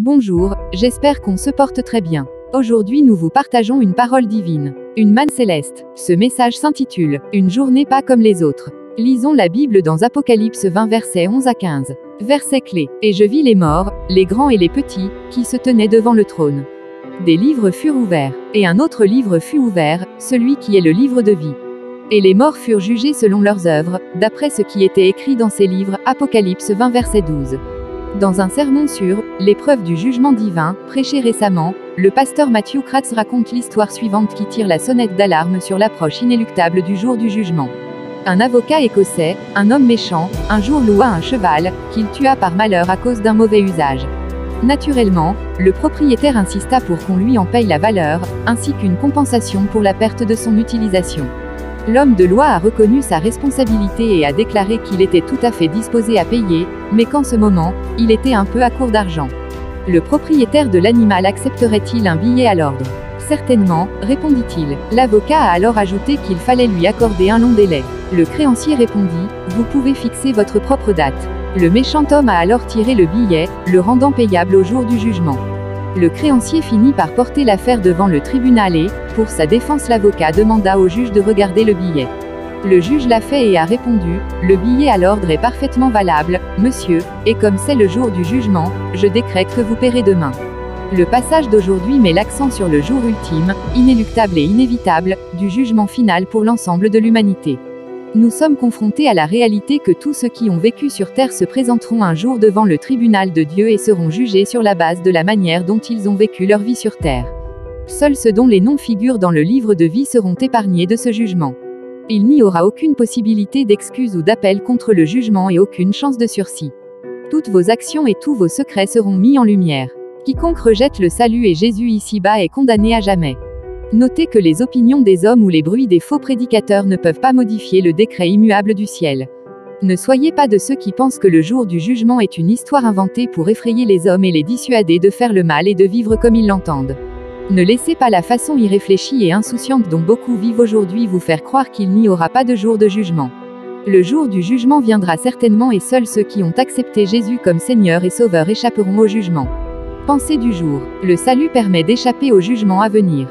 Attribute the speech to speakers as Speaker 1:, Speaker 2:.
Speaker 1: Bonjour, j'espère qu'on se porte très bien. Aujourd'hui nous vous partageons une parole divine, une manne céleste. Ce message s'intitule « Une journée pas comme les autres ». Lisons la Bible dans Apocalypse 20 versets 11 à 15. Verset clé. « Et je vis les morts, les grands et les petits, qui se tenaient devant le trône. Des livres furent ouverts, et un autre livre fut ouvert, celui qui est le livre de vie. Et les morts furent jugés selon leurs œuvres, d'après ce qui était écrit dans ces livres. » Apocalypse 20 verset 12. Dans un sermon sur « L'épreuve du jugement divin », prêché récemment, le pasteur Matthew Kratz raconte l'histoire suivante qui tire la sonnette d'alarme sur l'approche inéluctable du jour du jugement. Un avocat écossais, un homme méchant, un jour loua un cheval, qu'il tua par malheur à cause d'un mauvais usage. Naturellement, le propriétaire insista pour qu'on lui en paye la valeur, ainsi qu'une compensation pour la perte de son utilisation. L'homme de loi a reconnu sa responsabilité et a déclaré qu'il était tout à fait disposé à payer, mais qu'en ce moment, il était un peu à court d'argent. Le propriétaire de l'animal accepterait-il un billet à l'ordre? Certainement, répondit-il. L'avocat a alors ajouté qu'il fallait lui accorder un long délai. Le créancier répondit, vous pouvez fixer votre propre date. Le méchant homme a alors tiré le billet, le rendant payable au jour du jugement. Le créancier finit par porter l'affaire devant le tribunal et, pour sa défense, l'avocat demanda au juge de regarder le billet. Le juge l'a fait et a répondu, le billet à l'ordre est parfaitement valable, monsieur, et comme c'est le jour du jugement, je décrète que vous paierez demain. Le passage d'aujourd'hui met l'accent sur le jour ultime, inéluctable et inévitable, du jugement final pour l'ensemble de l'humanité. Nous sommes confrontés à la réalité que tous ceux qui ont vécu sur terre se présenteront un jour devant le tribunal de Dieu et seront jugés sur la base de la manière dont ils ont vécu leur vie sur terre. Seuls ceux dont les noms figurent dans le livre de vie seront épargnés de ce jugement. Il n'y aura aucune possibilité d'excuse ou d'appel contre le jugement et aucune chance de sursis. Toutes vos actions et tous vos secrets seront mis en lumière. Quiconque rejette le salut et Jésus ici-bas est condamné à jamais. Notez que les opinions des hommes ou les bruits des faux prédicateurs ne peuvent pas modifier le décret immuable du ciel. Ne soyez pas de ceux qui pensent que le jour du jugement est une histoire inventée pour effrayer les hommes et les dissuader de faire le mal et de vivre comme ils l'entendent. Ne laissez pas la façon irréfléchie et insouciante dont beaucoup vivent aujourd'hui vous faire croire qu'il n'y aura pas de jour de jugement. Le jour du jugement viendra certainement et seuls ceux qui ont accepté Jésus comme Seigneur et Sauveur échapperont au jugement. Pensée du jour. Le salut permet d'échapper au jugement à venir.